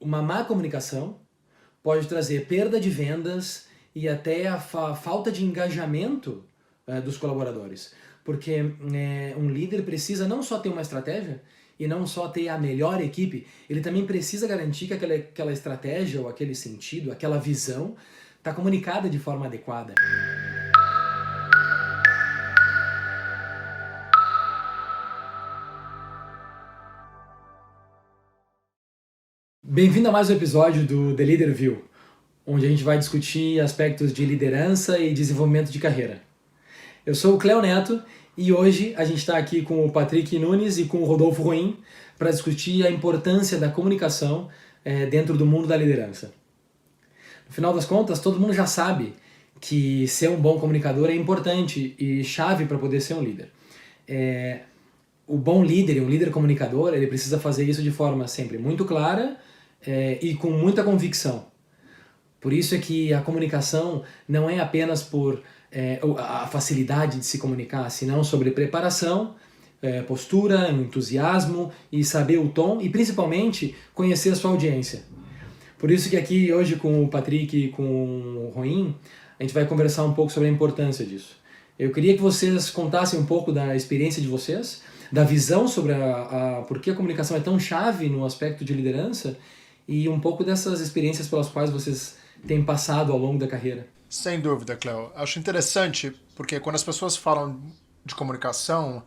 uma má comunicação pode trazer perda de vendas e até a falta de engajamento dos colaboradores. Porque um líder precisa não só ter uma estratégia e não só ter a melhor equipe, ele também precisa garantir que aquela estratégia ou aquele sentido, aquela visão está comunicada de forma adequada. Bem-vindo a mais um episódio do The Leader View, onde a gente vai discutir aspectos de liderança e desenvolvimento de carreira. Eu sou o Cleo Neto e hoje a gente está aqui com o Patrick Nunes e com o Rodolfo Ruim para discutir a importância da comunicação dentro do mundo da liderança. No final das contas, todo mundo já sabe que ser um bom comunicador é importante e chave para poder ser um líder. O bom líder, um líder comunicador, ele precisa fazer isso de forma sempre muito clara e com muita convicção. Por isso é que a comunicação não é apenas por a facilidade de se comunicar, senão sobre preparação, postura, entusiasmo e saber o tom e principalmente conhecer a sua audiência. Por isso que aqui hoje com o Patrick e com o Ruim, a gente vai conversar um pouco sobre a importância disso. Eu queria que vocês contassem um pouco da experiência de vocês, da visão sobre por que a comunicação é tão chave no aspecto de liderança e um pouco dessas experiências pelas quais vocês têm passado ao longo da carreira. Sem dúvida, Cleo. Acho interessante porque quando as pessoas falam de comunicação,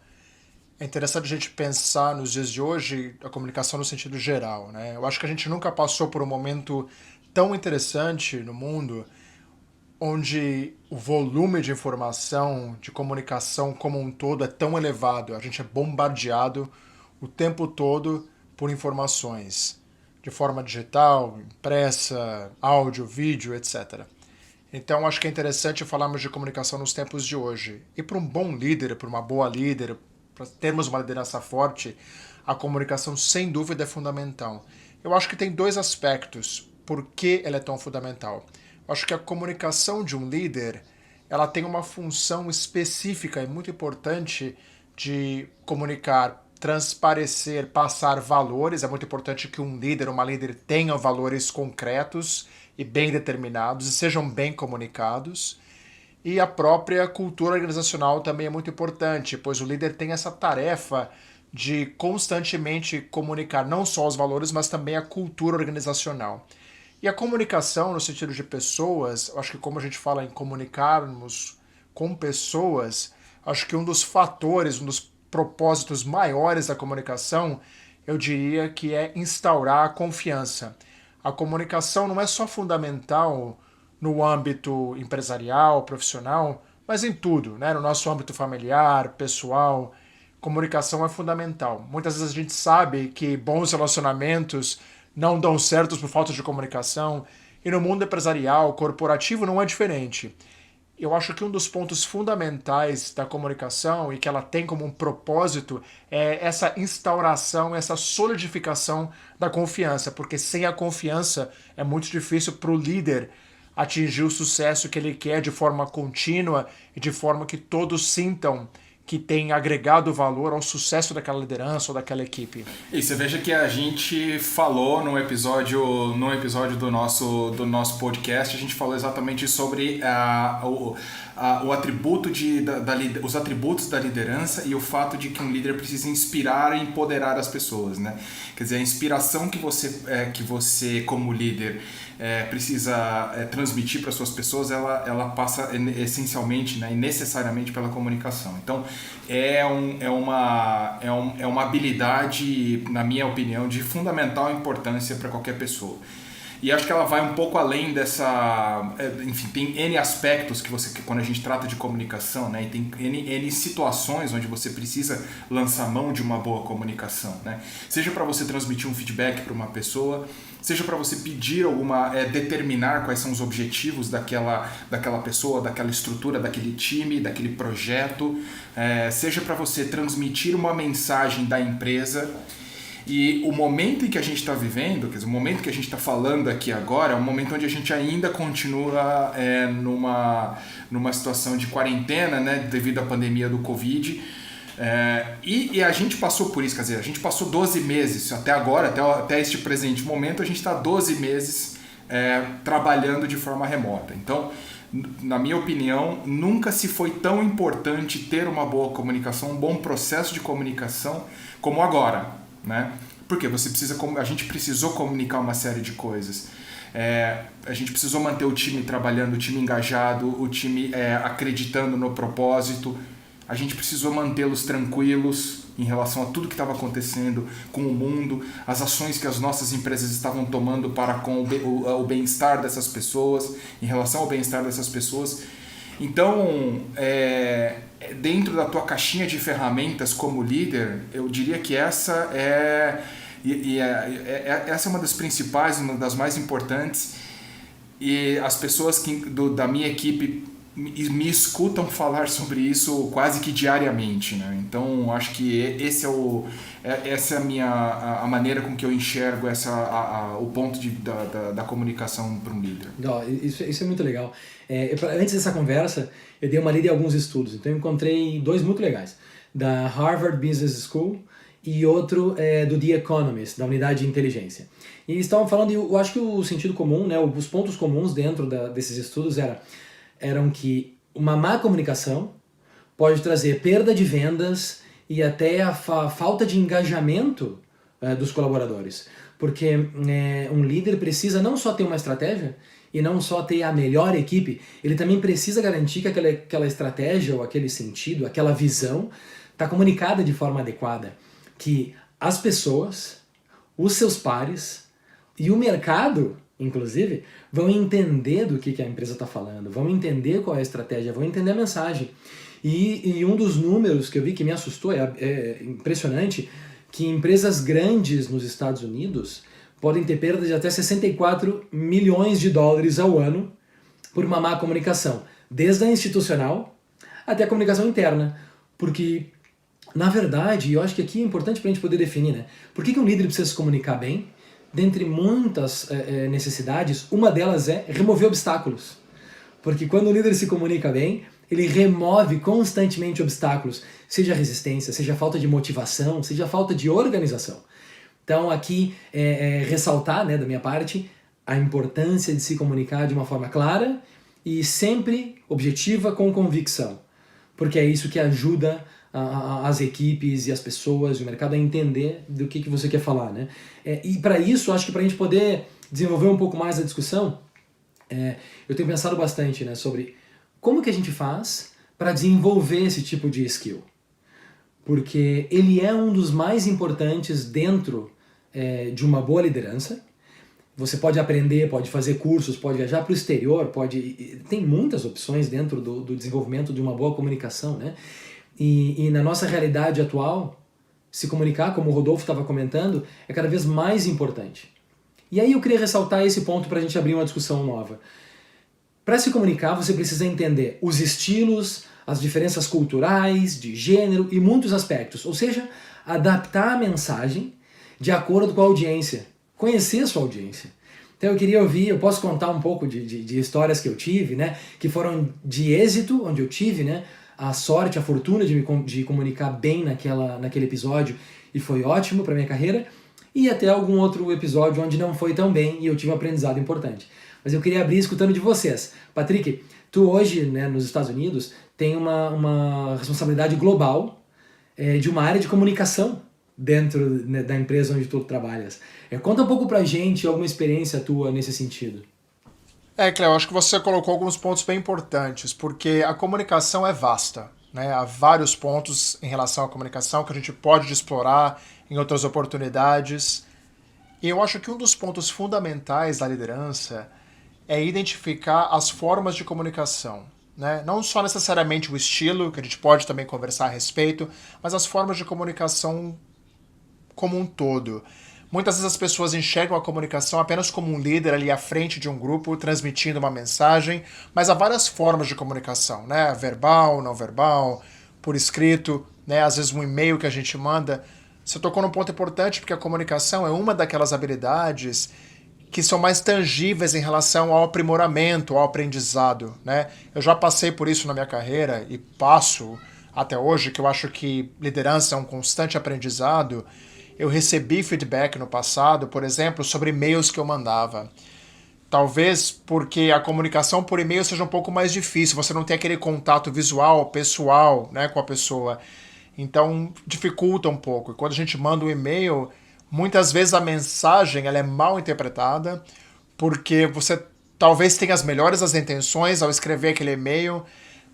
é interessante a gente pensar nos dias de hoje a comunicação no sentido geral, né? Eu acho que a gente nunca passou por um momento tão interessante no mundo onde o volume de informação, de comunicação como um todo é tão elevado. A gente é bombardeado o tempo todo por informações, de forma digital, impressa, áudio, vídeo, etc. Então, acho que é interessante falarmos de comunicação nos tempos de hoje. E para um bom líder, para uma boa líder, para termos uma liderança forte, a comunicação, sem dúvida, é fundamental. Eu acho que tem dois aspectos por que ela é tão fundamental. Eu acho que a comunicação de um líder, ela tem uma função específica e muito importante de comunicar, transparecer, passar valores. É muito importante que um líder, uma líder tenha valores concretos e bem determinados e sejam bem comunicados. E a própria cultura organizacional também é muito importante, pois o líder tem essa tarefa de constantemente comunicar não só os valores, mas também a cultura organizacional. E a comunicação, no sentido de pessoas, eu acho que como a gente fala em comunicarmos com pessoas, acho que um dos fatores, um dos propósitos maiores da comunicação, eu diria que é instaurar a confiança. A comunicação não é só fundamental no âmbito empresarial, profissional, mas em tudo, né? No nosso âmbito familiar, pessoal, comunicação é fundamental. Muitas vezes a gente sabe que bons relacionamentos não dão certos por falta de comunicação, e no mundo empresarial, corporativo, não é diferente. Eu acho que um dos pontos fundamentais da comunicação e que ela tem como um propósito é essa instauração, essa solidificação da confiança, porque sem a confiança é muito difícil para o líder atingir o sucesso que ele quer de forma contínua e de forma que todos sintam que tem agregado valor ao sucesso daquela liderança ou daquela equipe. E você veja que a gente falou no episódio do nosso podcast, a gente falou exatamente sobre o atributo os atributos da liderança e o fato de que um líder precisa inspirar e empoderar as pessoas, né? Quer dizer, a inspiração que você como líder precisa transmitir para suas pessoas, ela passa essencialmente, né, e necessariamente pela comunicação. Então, é uma habilidade, na minha opinião, de fundamental importância para qualquer pessoa. E acho que ela vai um pouco além dessa... Enfim, tem N aspectos que quando a gente trata de comunicação, né? E tem N situações onde você precisa lançar mão de uma boa comunicação, né? Seja para você transmitir um feedback para uma pessoa, seja para você pedir determinar quais são os objetivos daquela pessoa, daquela estrutura, daquele time, daquele projeto, seja para você transmitir uma mensagem da empresa. E o momento em que a gente está vivendo, quer dizer, o momento que a gente está falando aqui agora, é um momento onde a gente ainda continua numa situação de quarentena, né, devido à pandemia do Covid. E a gente passou por isso, quer dizer, a gente passou 12 meses, até agora, até este presente momento, a gente está 12 meses trabalhando de forma remota. Então, na minha opinião, nunca se foi tão importante ter uma boa comunicação, um bom processo de comunicação como agora, né? Porque a gente precisou comunicar uma série de coisas. A gente precisou manter o time trabalhando, o time engajado, o time acreditando no propósito. A gente precisou mantê-los tranquilos em relação a tudo que estava acontecendo com o mundo, as ações que as nossas empresas estavam tomando para com o bem-estar dessas pessoas, em relação ao bem-estar dessas pessoas. Então, dentro da tua caixinha de ferramentas como líder, eu diria que essa essa é uma das principais, uma das mais importantes, e as pessoas da minha equipe me escutam falar sobre isso quase que diariamente, né? Então acho que essa é a maneira com que eu enxergo o ponto da comunicação para um líder. Isso é muito legal. Antes dessa conversa, eu dei uma lida em alguns estudos, então eu encontrei 2 muito legais, da Harvard Business School e outro do The Economist, da unidade de inteligência. E eles estavam falando, eu acho que o sentido comum, né, os pontos comuns dentro desses estudos eram que uma má comunicação pode trazer perda de vendas e até a falta de engajamento dos colaboradores. Porque um líder precisa não só ter uma estratégia e não só ter a melhor equipe, ele também precisa garantir que aquela estratégia ou aquele sentido, aquela visão está comunicada de forma adequada. Que as pessoas, os seus pares e o mercado, inclusive, vão entender do que a empresa está falando, vão entender qual é a estratégia, vão entender a mensagem. E um dos números que eu vi que me assustou, é impressionante, que empresas grandes nos Estados Unidos podem ter perdas de até 64 milhões de dólares ao ano por uma má comunicação, desde a institucional até a comunicação interna. Porque, na verdade, eu acho que aqui é importante para a gente poder definir, né? Por que um líder precisa se comunicar bem? Dentre muitas necessidades, uma delas é remover obstáculos. Porque quando o líder se comunica bem, ele remove constantemente obstáculos, seja resistência, seja falta de motivação, seja falta de organização. Então aqui ressaltar, né, da minha parte, a importância de se comunicar de uma forma clara e sempre objetiva, com convicção. Porque é isso que ajuda as equipes e as pessoas e o mercado a entender do que você quer falar, né? E para isso, acho que para a gente poder desenvolver um pouco mais a discussão, eu tenho pensado bastante, né, sobre como que a gente faz para desenvolver esse tipo de skill. Porque ele é um dos mais importantes dentro de uma boa liderança. Você pode aprender, pode fazer cursos, pode viajar para o exterior, tem muitas opções dentro do desenvolvimento de uma boa comunicação, né? E na nossa realidade atual, se comunicar, como o Rodolfo estava comentando, é cada vez mais importante. E aí eu queria ressaltar esse ponto para a gente abrir uma discussão nova. Para se comunicar, você precisa entender os estilos, as diferenças culturais, de gênero e muitos aspectos. Ou seja, adaptar a mensagem de acordo com a audiência. Conhecer a sua audiência. Então eu queria ouvir, eu posso contar um pouco de histórias que eu tive, né? Que foram de êxito, onde eu tive, né? A sorte, a fortuna de comunicar bem naquele episódio e foi ótimo para minha carreira, e até algum outro episódio onde não foi tão bem e eu tive um aprendizado importante. Mas eu queria abrir escutando de vocês. Patrick, tu hoje, né, nos Estados Unidos, tem uma responsabilidade global de uma área de comunicação dentro, né, da empresa onde tu trabalhas. Conta um pouco pra gente alguma experiência tua nesse sentido. Cléo, acho que você colocou alguns pontos bem importantes, porque a comunicação é vasta, né? Há vários pontos em relação à comunicação que a gente pode explorar em outras oportunidades. E eu acho que um dos pontos fundamentais da liderança é identificar as formas de comunicação, né? Não só necessariamente o estilo, que a gente pode também conversar a respeito, mas as formas de comunicação como um todo. Muitas vezes as pessoas enxergam a comunicação apenas como um líder ali à frente de um grupo, transmitindo uma mensagem, mas há várias formas de comunicação, né? Verbal, não verbal, por escrito, né? Às vezes um e-mail que a gente manda. Você tocou num ponto importante, porque a comunicação é uma daquelas habilidades que são mais tangíveis em relação ao aprimoramento, ao aprendizado, né? Eu já passei por isso na minha carreira e passo até hoje, que eu acho que liderança é um constante aprendizado, eu recebi feedback no passado, por exemplo, sobre e-mails que eu mandava. Talvez porque a comunicação por e-mail seja um pouco mais difícil, você não tem aquele contato visual, pessoal, né, com a pessoa. Então, dificulta um pouco. E quando a gente manda um e-mail, muitas vezes a mensagem ela é mal interpretada, porque você talvez tenha as melhores das intenções ao escrever aquele e-mail,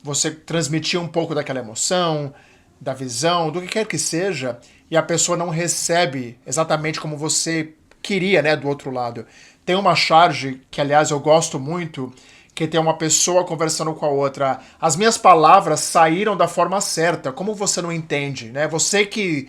você transmitir um pouco daquela emoção, da visão, do que quer que seja, e a pessoa não recebe exatamente como você queria, né, do outro lado. Tem uma charge que, aliás, eu gosto muito, que tem uma pessoa conversando com a outra. As minhas palavras saíram da forma certa. Como você não entende, né? Você que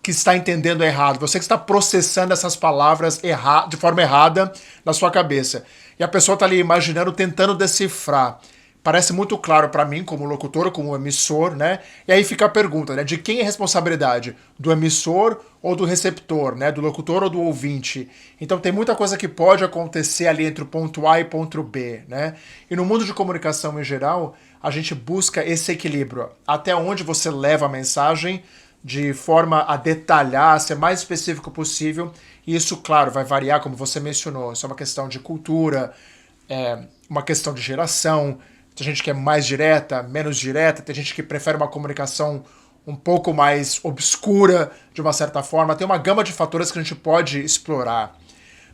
está entendendo errado, você que está processando essas palavras de forma errada na sua cabeça. E a pessoa está ali imaginando, tentando decifrar. Parece muito claro para mim, como locutor, como emissor, né? E aí fica a pergunta, né? De quem é a responsabilidade? Do emissor ou do receptor, né? Do locutor ou do ouvinte? Então tem muita coisa que pode acontecer ali entre o ponto A e o ponto B, né? E no mundo de comunicação em geral, a gente busca esse equilíbrio. Até onde você leva a mensagem de forma a detalhar, a ser mais específico possível. E isso, claro, vai variar, como você mencionou. Isso é uma questão de cultura, uma questão de geração. Tem gente que é mais direta, menos direta, tem gente que prefere uma comunicação um pouco mais obscura, de uma certa forma. Tem uma gama de fatores que a gente pode explorar.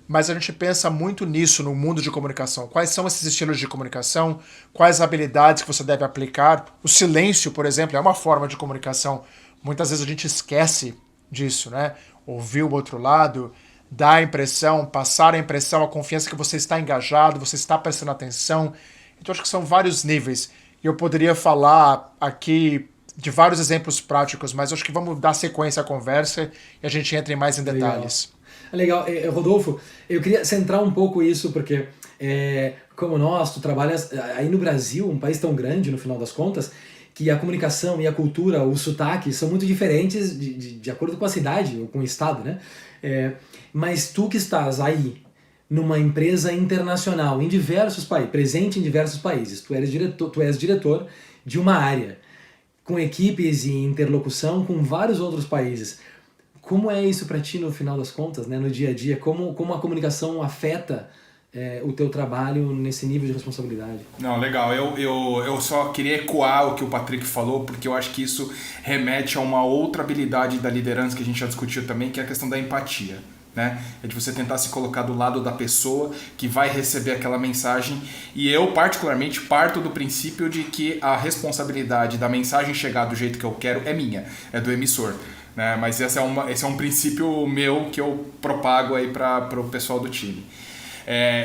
Mas a gente pensa muito nisso no mundo de comunicação. Quais são esses estilos de comunicação? Quais habilidades que você deve aplicar? O silêncio, por exemplo, é uma forma de comunicação. Muitas vezes a gente esquece disso, né? Ouvir o outro lado, dar a impressão, passar a impressão, a confiança que você está engajado, você está prestando atenção. Então, acho que são vários níveis. E eu poderia falar aqui de vários exemplos práticos, mas acho que vamos dar sequência à conversa e a gente entra mais em detalhes. Legal. Rodolfo, eu queria centrar um pouco isso, porque como tu trabalhas aí no Brasil, um país tão grande, no final das contas, que a comunicação e a cultura, o sotaque, são muito diferentes de acordo com a cidade ou com o estado, né? Mas tu que estás aí, numa empresa internacional, em diversos países, presente em diversos países. Tu és diretor de uma área, com equipes e interlocução com vários outros países. Como é isso para ti no final das contas, né, no dia a dia? Como a comunicação afeta o teu trabalho nesse nível de responsabilidade? Não, legal. Eu só queria ecoar o que o Patrick falou, porque eu acho que isso remete a uma outra habilidade da liderança que a gente já discutiu também, que é a questão da empatia. Né? É de você tentar se colocar do lado da pessoa que vai receber aquela mensagem, e eu particularmente parto do princípio de que a responsabilidade da mensagem chegar do jeito que eu quero é minha, é do emissor, né? Mas esse é um princípio meu que eu propago aí para o pessoal do time.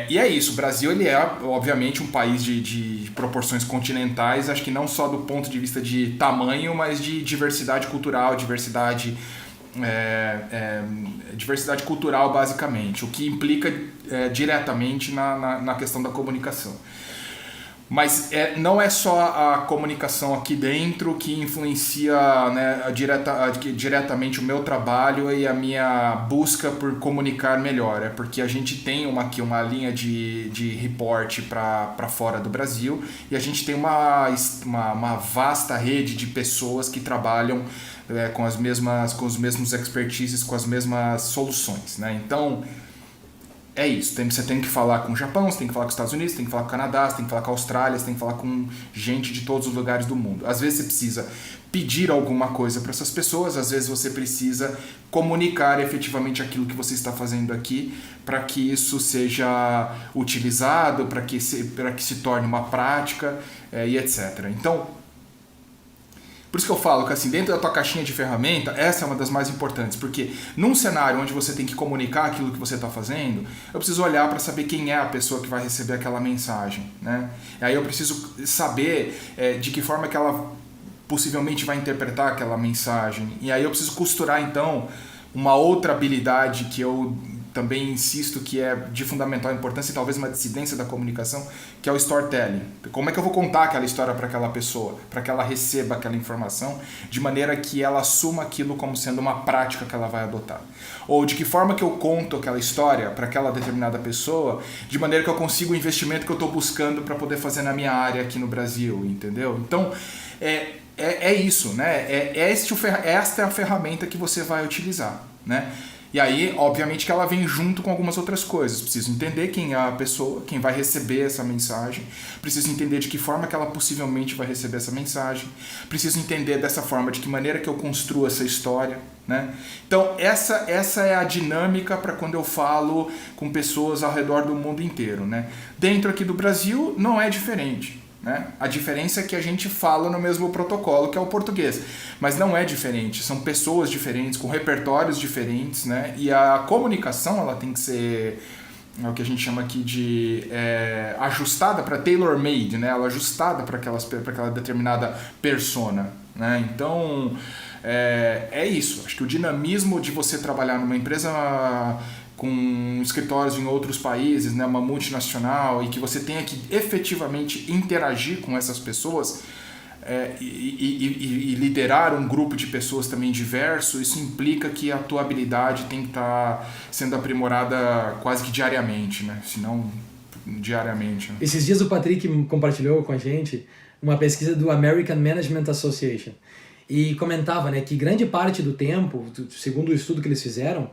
E é isso, o Brasil ele é obviamente um país de proporções continentais, acho que não só do ponto de vista de tamanho, mas de diversidade cultural, diversidade cultural basicamente, o que implica diretamente na questão da comunicação. Mas não é só a comunicação aqui dentro que influencia, né, diretamente o meu trabalho e a minha busca por comunicar melhor. É porque a gente tem aqui uma linha de report para fora do Brasil, e a gente tem uma vasta rede de pessoas que trabalham com os mesmos expertises, com as mesmas soluções, né? Então, é isso. Você tem que falar com o Japão, você tem que falar com os Estados Unidos, você tem que falar com o Canadá, você tem que falar com a Austrália, você tem que falar com gente de todos os lugares do mundo. Às vezes você precisa pedir alguma coisa para essas pessoas, às vezes você precisa comunicar efetivamente aquilo que você está fazendo aqui para que isso seja utilizado, para que se torne uma prática e etc. Então, por isso que eu falo que assim, dentro da tua caixinha de ferramenta, essa é uma das mais importantes, porque num cenário onde você tem que comunicar aquilo que você está fazendo, eu preciso olhar para saber quem é a pessoa que vai receber aquela mensagem, né? E aí eu preciso saber de que forma que ela possivelmente vai interpretar aquela mensagem, e aí eu preciso costurar então uma outra habilidade que eu também insisto que é de fundamental importância e talvez uma dissidência da comunicação, que é o storytelling. Como é que eu vou contar aquela história para aquela pessoa, para que ela receba aquela informação, de maneira que ela assuma aquilo como sendo uma prática que ela vai adotar? Ou de que forma que eu conto aquela história para aquela determinada pessoa, de maneira que eu consiga o investimento que eu estou buscando para poder fazer na minha área aqui no Brasil, entendeu? Então, é isso, né? Esta é a ferramenta que você vai utilizar, né? E aí, obviamente que ela vem junto com algumas outras coisas. Preciso entender quem é a pessoa, quem vai receber essa mensagem. Preciso entender de que forma que ela possivelmente vai receber essa mensagem. Preciso entender dessa forma, de que maneira que eu construo essa história, né? Então, essa é a dinâmica para quando eu falo com pessoas ao redor do mundo inteiro, né? Dentro aqui do Brasil, não é diferente. Né? A diferença é que a gente fala no mesmo protocolo que é o português, mas não é diferente, são pessoas diferentes, com repertórios diferentes, né? E a comunicação ela tem que ser o que a gente chama aqui de ajustada para tailor-made, né? Ela é ajustada para aquela determinada persona, né? Então é isso, acho que o dinamismo de você trabalhar numa empresa com escritórios em outros países, né, uma multinacional, e que você tenha que efetivamente interagir com essas pessoas e liderar um grupo de pessoas também diverso, isso implica que a tua habilidade tem que estar sendo aprimorada quase que diariamente, né? Se não diariamente. Né? Esses dias o Patrick compartilhou com a gente uma pesquisa do American Management Association e comentava, né, que grande parte do tempo, segundo o estudo que eles fizeram,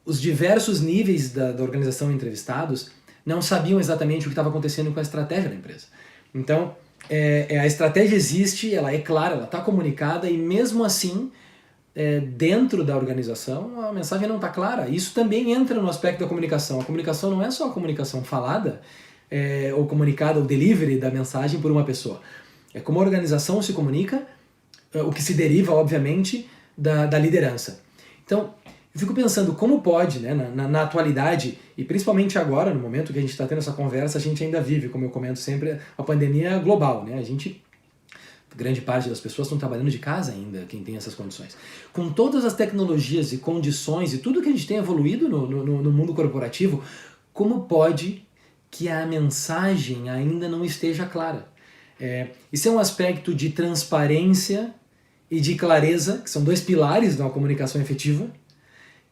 os diversos níveis da organização entrevistados não sabiam exatamente o que estava acontecendo com a estratégia da empresa. Então, a estratégia existe, ela é clara, ela está comunicada e mesmo assim, dentro da organização, a mensagem não está clara. Isso também entra no aspecto da comunicação. A comunicação não é só a comunicação falada, ou comunicada, ou delivery da mensagem por uma pessoa. É como a organização se comunica, o que se deriva, obviamente, da liderança. Então, eu fico pensando como pode, né, na atualidade, e principalmente agora, no momento que a gente está tendo essa conversa, a gente ainda vive, como eu comento sempre, a pandemia global, né? Grande parte das pessoas estão trabalhando de casa ainda, quem tem essas condições. Com todas as tecnologias e condições e tudo que a gente tem evoluído no mundo corporativo, como pode que a mensagem ainda não esteja clara? Isso é um aspecto de transparência e de clareza, que são dois pilares de uma comunicação efetiva,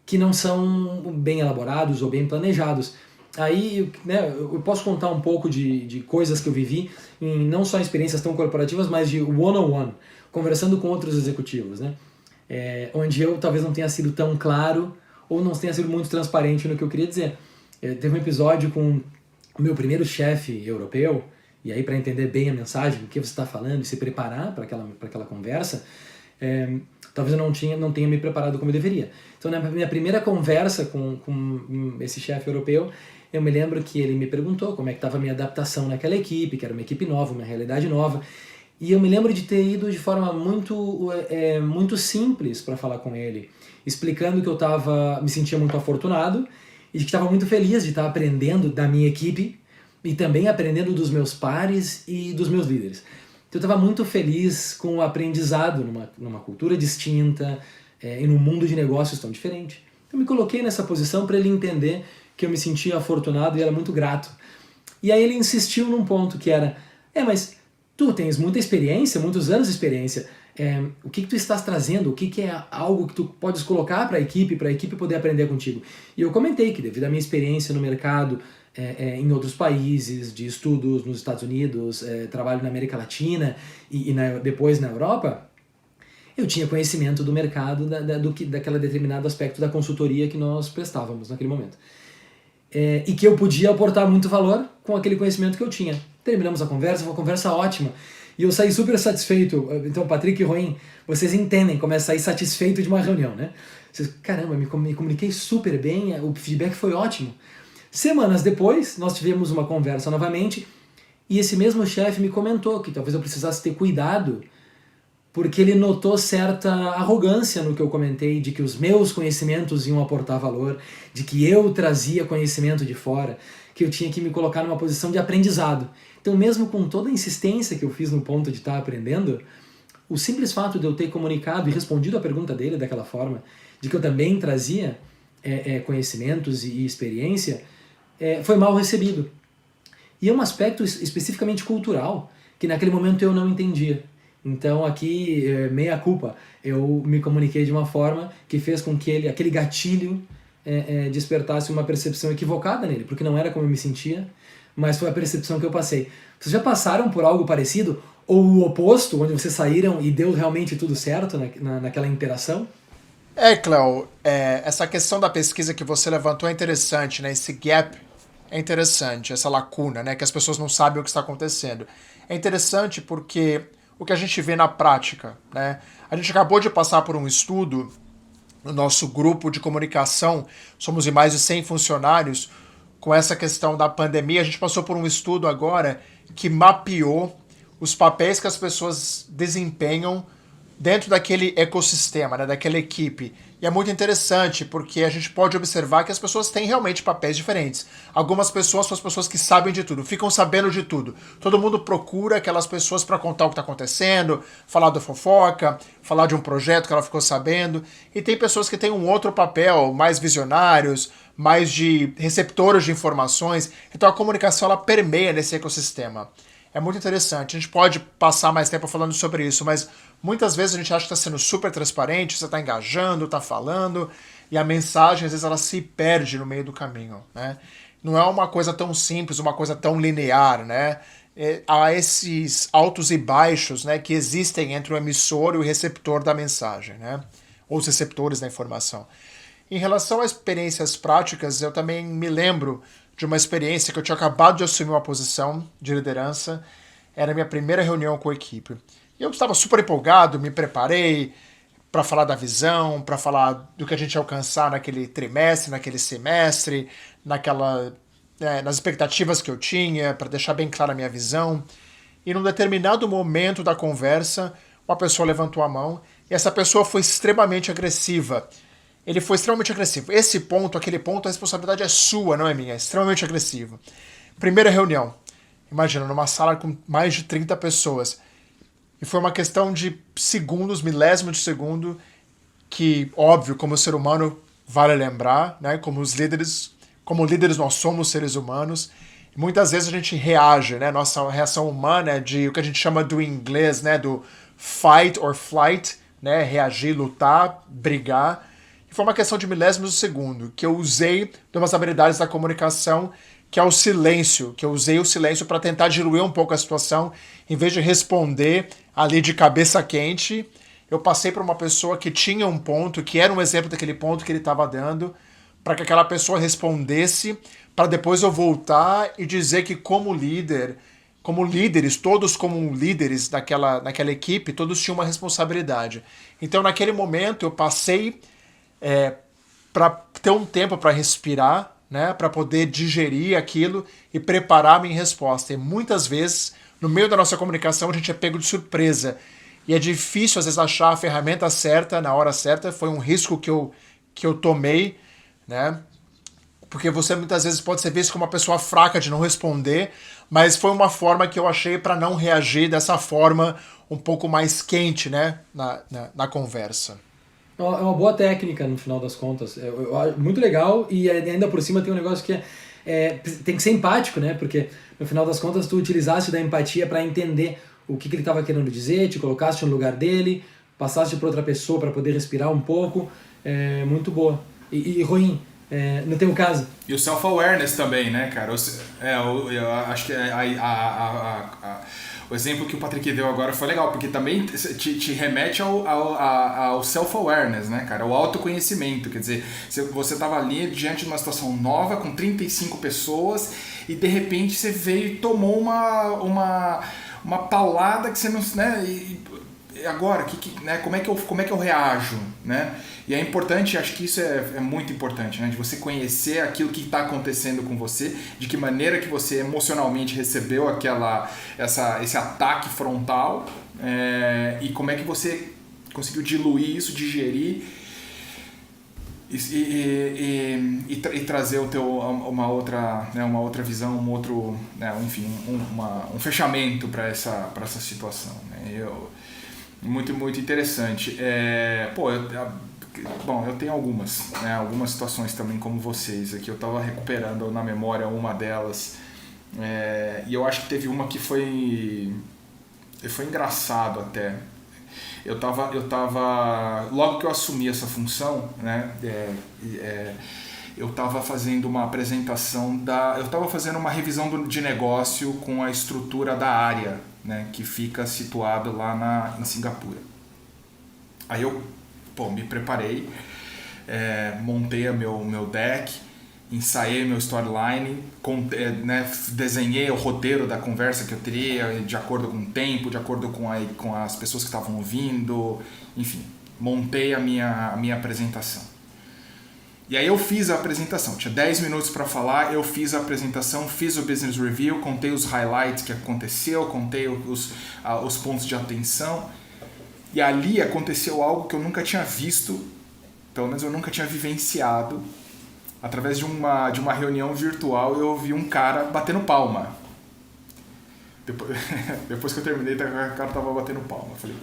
que não são bem elaborados ou bem planejados. Aí, né, eu posso contar um pouco de coisas que eu vivi, não só em experiências tão corporativas, mas de one-on-one, conversando com outros executivos, né? Onde eu talvez não tenha sido tão claro ou não tenha sido muito transparente no que eu queria dizer. Teve um episódio com o meu primeiro chefe europeu, e aí para entender bem a mensagem, o que você está falando e se preparar para aquela conversa, talvez eu não tenha me preparado como eu deveria. Então, na minha primeira conversa com esse chefe europeu, eu me lembro que ele me perguntou como é que estava a minha adaptação naquela equipe, que era uma equipe nova, uma realidade nova, e eu me lembro de ter ido de forma muito simples para falar com ele, explicando que eu me sentia muito afortunado e que estava muito feliz de estar aprendendo da minha equipe e também aprendendo dos meus pares e dos meus líderes. Então, eu estava muito feliz com o aprendizado numa cultura distinta e num mundo de negócios tão diferente. Eu me coloquei nessa posição para ele entender que eu me sentia afortunado e era muito grato. E aí ele insistiu num ponto que era, mas tu tens muita experiência, muitos anos de experiência, o que tu estás trazendo, o que é algo que tu podes colocar para a equipe poder aprender contigo. E eu comentei que devido à minha experiência no mercado, em outros países, de estudos nos Estados Unidos, trabalho na América Latina e depois na Europa, eu tinha conhecimento do mercado daquele determinado aspecto da consultoria que nós prestávamos naquele momento. E que eu podia aportar muito valor com aquele conhecimento que eu tinha. Terminamos a conversa, foi uma conversa ótima. E eu saí super satisfeito. Então, Patrick e Roim, vocês entendem como é sair satisfeito de uma reunião, né? Vocês, caramba, me comuniquei super bem, o feedback foi ótimo. Semanas depois, nós tivemos uma conversa novamente e esse mesmo chefe me comentou que talvez eu precisasse ter cuidado porque ele notou certa arrogância no que eu comentei, de que os meus conhecimentos iam aportar valor, de que eu trazia conhecimento de fora, que eu tinha que me colocar numa posição de aprendizado. Então, mesmo com toda a insistência que eu fiz no ponto de estar aprendendo, o simples fato de eu ter comunicado e respondido a pergunta dele daquela forma, de que eu também trazia conhecimentos e experiência, foi mal recebido. E é um aspecto especificamente cultural, que naquele momento eu não entendia. Então aqui, meia culpa, eu me comuniquei de uma forma que fez com que aquele gatilho despertasse uma percepção equivocada nele, porque não era como eu me sentia, mas foi a percepção que eu passei. Vocês já passaram por algo parecido? Ou o oposto, onde vocês saíram e deu realmente tudo certo naquela interação? Cléo, essa questão da pesquisa que você levantou é interessante, né? Esse gap é interessante, essa lacuna, né? Que as pessoas não sabem o que está acontecendo. É interessante porque o que a gente vê na prática, né? A gente acabou de passar por um estudo no nosso grupo de comunicação, somos em mais de 100 funcionários, com essa questão da pandemia. A gente passou por um estudo agora que mapeou os papéis que as pessoas desempenham dentro daquele ecossistema, né, daquela equipe. E é muito interessante, porque a gente pode observar que as pessoas têm realmente papéis diferentes. Algumas pessoas são as pessoas que sabem de tudo, ficam sabendo de tudo. Todo mundo procura aquelas pessoas para contar o que está acontecendo, falar da fofoca, falar de um projeto que ela ficou sabendo. E tem pessoas que têm um outro papel, mais visionários, mais de receptores de informações. Então a comunicação ela permeia nesse ecossistema. É muito interessante. A gente pode passar mais tempo falando sobre isso, mas muitas vezes a gente acha que está sendo super transparente, você está engajando, está falando, e a mensagem, às vezes, ela se perde no meio do caminho, né? Não é uma coisa tão simples, uma coisa tão linear, né? Há esses altos e baixos, né, que existem entre o emissor e o receptor da mensagem, né? Ou os receptores da informação. Em relação a experiências práticas, eu também me lembro de uma experiência que eu tinha acabado de assumir uma posição de liderança. Era a minha primeira reunião com a equipe. E eu estava super empolgado, me preparei para falar da visão, para falar do que a gente ia alcançar naquele trimestre, naquele semestre, nas expectativas que eu tinha, para deixar bem clara a minha visão. E num determinado momento da conversa, uma pessoa levantou a mão e essa pessoa foi extremamente agressiva. Ele foi extremamente agressivo. Esse ponto, aquele ponto, a responsabilidade é sua, não é minha. É extremamente agressivo. Primeira reunião. Imagina, numa sala com mais de 30 pessoas. E foi uma questão de segundos, milésimo de segundo, que, óbvio, como ser humano, vale lembrar, né? Como líderes nós somos seres humanos. E muitas vezes a gente reage, né? Nossa reação humana é de o que a gente chama do inglês, né? Do fight or flight, né? Reagir, lutar, brigar. Foi uma questão de milésimos de segundo, que eu usei de umas habilidades da comunicação, que é o silêncio, que eu usei o silêncio para tentar diluir um pouco a situação, em vez de responder ali de cabeça quente, eu passei para uma pessoa que tinha um ponto, que era um exemplo daquele ponto que ele estava dando, para que aquela pessoa respondesse, para depois eu voltar e dizer que como líderes, todos como líderes naquela equipe, todos tinham uma responsabilidade. Então naquele momento eu passei para ter um tempo para respirar, né, para poder digerir aquilo e preparar a minha resposta. E muitas vezes, no meio da nossa comunicação, a gente é pego de surpresa. E é difícil, às vezes, achar a ferramenta certa, na hora certa. Foi um risco que eu tomei, né? Porque você muitas vezes pode ser visto como uma pessoa fraca de não responder, mas foi uma forma que eu achei para não reagir dessa forma um pouco mais quente, né, na conversa. É uma boa técnica, no final das contas. Muito legal, e ainda por cima tem um negócio que tem que ser empático, né? Porque, no final das contas, tu utilizaste da empatia para entender o que ele estava querendo dizer, te colocaste no lugar dele, passaste para outra pessoa para poder respirar um pouco. Muito boa. E ruim, no teu caso. E o self-awareness também, né, cara? Eu acho que o exemplo que o Patrick deu agora foi legal, porque também te remete ao self-awareness, né, cara? O autoconhecimento. Quer dizer, você estava ali diante de uma situação nova, com 35 pessoas, e de repente você veio e tomou uma paulada que você não... Né, e agora, né, como é que eu reajo, né? E é importante, acho que isso é muito importante, né? De você conhecer aquilo que está acontecendo com você, de que maneira que você emocionalmente recebeu esse ataque frontal, e como é que você conseguiu diluir isso, digerir e trazer uma outra visão, um fechamento para essa situação, né? Muito, muito interessante. Eu tenho algumas situações também como vocês aqui. Eu estava recuperando na memória uma delas, e eu acho que teve uma que foi engraçado até. Eu tava logo que eu assumi essa função, né, eu estava fazendo uma apresentação eu estava fazendo uma revisão de negócio com a estrutura da área, né, que fica situado lá em Singapura. Aí eu, me preparei, montei meu deck, ensaiei meu storyline, né, desenhei o roteiro da conversa que eu teria de acordo com o tempo, de acordo com as pessoas que estavam ouvindo, enfim, montei a minha apresentação. E aí eu fiz a apresentação, tinha 10 minutos para falar, eu fiz a apresentação, fiz o business review, contei os highlights que aconteceu, contei os pontos de atenção, e ali aconteceu algo que eu nunca tinha visto, pelo menos eu nunca tinha vivenciado. Através de uma reunião virtual, eu ouvi um cara batendo palma. Depois que eu terminei, o cara tava batendo palma. Eu falei,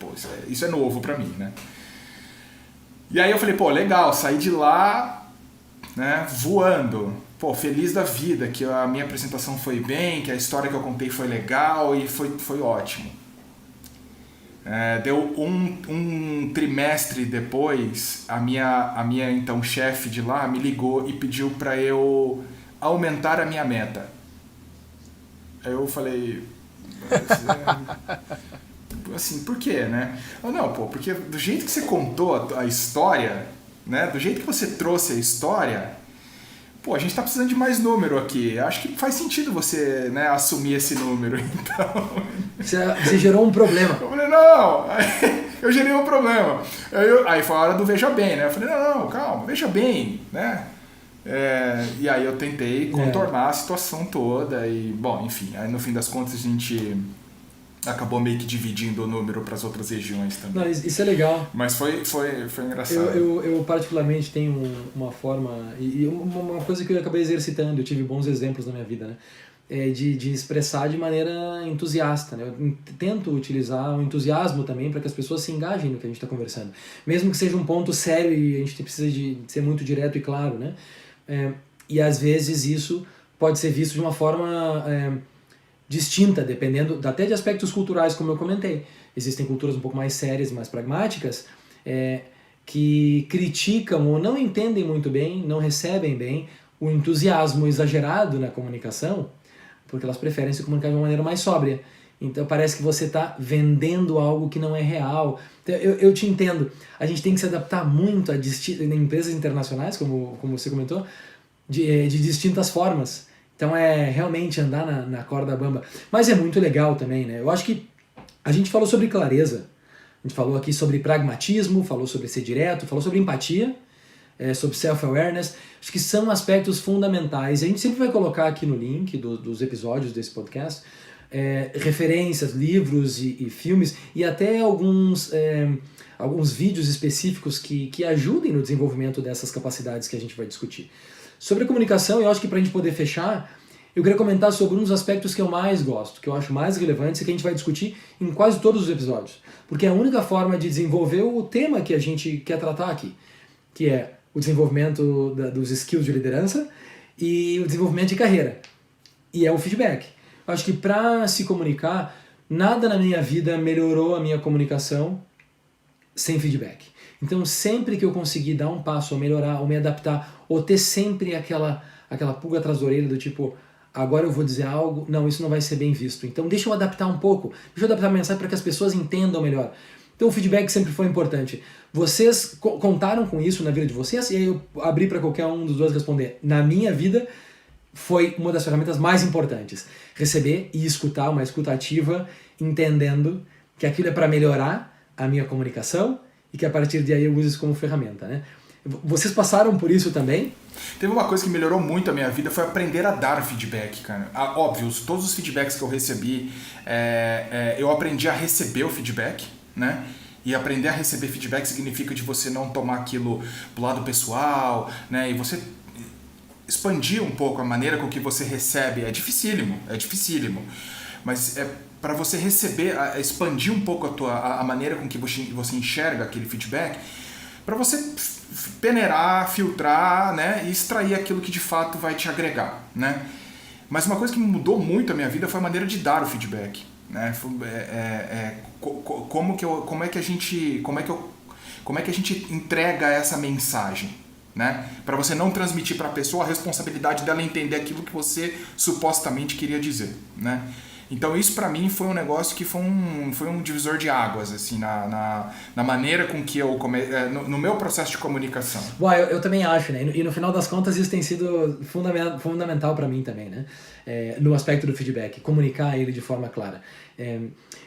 isso é novo pra mim, né? E aí eu falei, legal, saí de lá, né, voando. Feliz da vida, que a minha apresentação foi bem, que a história que eu contei foi legal e foi ótimo. Deu um trimestre depois, a minha então chefe de lá me ligou e pediu para eu aumentar a minha meta. Aí eu falei, assim, por quê, né? Não, porque do jeito que você contou a história, né, do jeito que você trouxe a história, a gente tá precisando de mais número aqui. Acho que faz sentido você, né, assumir esse número. Então... Você gerou um problema. Eu falei, não, eu gerei um problema. Aí foi a hora do veja bem, né? Eu falei, não, calma, veja bem, né? E aí eu tentei contornar a situação toda e, enfim, aí no fim das contas a gente acabou meio que dividindo o número para as outras regiões também. Não, isso é legal. Mas foi engraçado. Eu particularmente tenho uma forma, e uma coisa que eu acabei exercitando, eu tive bons exemplos na minha vida, né? De expressar de maneira entusiasta, né? Eu tento utilizar o entusiasmo também para que as pessoas se engajem no que a gente está conversando. Mesmo que seja um ponto sério e a gente precisa de ser muito direto e claro, né? E às vezes isso pode ser visto de uma forma distinta, dependendo até de aspectos culturais, como eu comentei. Existem culturas um pouco mais sérias e mais pragmáticas que criticam ou não entendem muito bem, não recebem bem o entusiasmo exagerado na comunicação, porque elas preferem se comunicar de uma maneira mais sóbria. Então parece que você está vendendo algo que não é real. Então, eu te entendo. A gente tem que se adaptar muito em empresas internacionais, como você comentou, de distintas formas. Então é realmente andar na corda bamba. Mas é muito legal também, né? Eu acho que a gente falou sobre clareza, a gente falou aqui sobre pragmatismo, falou sobre ser direto, falou sobre empatia, sobre self-awareness. Acho que são aspectos fundamentais. A gente sempre vai colocar aqui no link dos episódios desse podcast referências, livros e filmes e até alguns vídeos específicos que ajudem no desenvolvimento dessas capacidades que a gente vai discutir. Sobre a comunicação, eu acho que para a gente poder fechar, eu queria comentar sobre um dos aspectos que eu mais gosto, que eu acho mais relevantes e que a gente vai discutir em quase todos os episódios. Porque é a única forma de desenvolver o tema que a gente quer tratar aqui, que é o desenvolvimento dos skills de liderança e o desenvolvimento de carreira. E é o feedback. Eu acho que para se comunicar, nada na minha vida melhorou a minha comunicação sem feedback. Então sempre que eu conseguir dar um passo, ou melhorar, ou me adaptar, ou ter sempre aquela pulga atrás da orelha do tipo, agora eu vou dizer algo, não, isso não vai ser bem visto. Então deixa eu adaptar um pouco, deixa eu adaptar a mensagem para que as pessoas entendam melhor. Então o feedback sempre foi importante. Vocês contaram com isso na vida de vocês? E aí eu abri para qualquer um dos dois responder. Na minha vida, foi uma das ferramentas mais importantes. Receber e escutar, uma escuta ativa, entendendo que aquilo é para melhorar a minha comunicação e que a partir de aí eu uso isso como ferramenta, né? Vocês passaram por isso também? Teve uma coisa que melhorou muito a minha vida, foi aprender a dar feedback, cara. Óbvio, todos os feedbacks que eu recebi, eu aprendi a receber o feedback, né? E aprender a receber feedback significa de você não tomar aquilo pro lado pessoal, né? E você expandir um pouco a maneira com que você recebe. É dificílimo. Mas para você receber, expandir um pouco a maneira com que você enxerga aquele feedback, para você peneirar, filtrar, né, e extrair aquilo que de fato vai te agregar, né? Mas uma coisa que mudou muito a minha vida foi a maneira de dar o feedback, né? Como é que a gente entrega essa mensagem, né? Para você não transmitir para a pessoa a responsabilidade dela entender aquilo que você supostamente queria dizer, né? Então isso para mim foi um negócio que foi um divisor de águas, assim, na maneira com que eu no meu processo de comunicação. Bom, eu também acho, né? E no final das contas isso tem sido fundamental para mim também, né? No aspecto do feedback, comunicar ele de forma clara.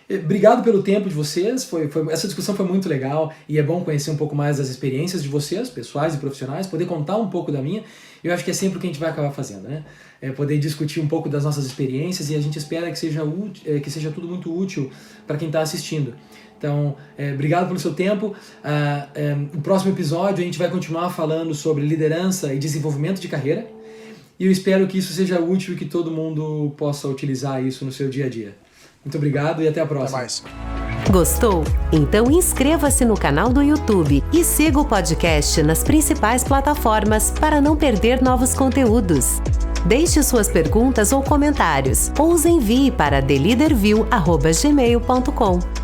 Obrigado pelo tempo de vocês, essa discussão foi muito legal e é bom conhecer um pouco mais das experiências de vocês, pessoais e profissionais, poder contar um pouco da minha. Eu acho que é sempre o que a gente vai acabar fazendo, né? Poder discutir um pouco das nossas experiências e a gente espera que seja tudo muito útil para quem está assistindo. Então, obrigado pelo seu tempo. No próximo episódio a gente vai continuar falando sobre liderança e desenvolvimento de carreira e eu espero que isso seja útil e que todo mundo possa utilizar isso no seu dia a dia. Muito obrigado e até a próxima. Até mais. Gostou? Então inscreva-se no canal do YouTube e siga o podcast nas principais plataformas para não perder novos conteúdos. Deixe suas perguntas ou comentários ou os envie para theleaderview@gmail.com.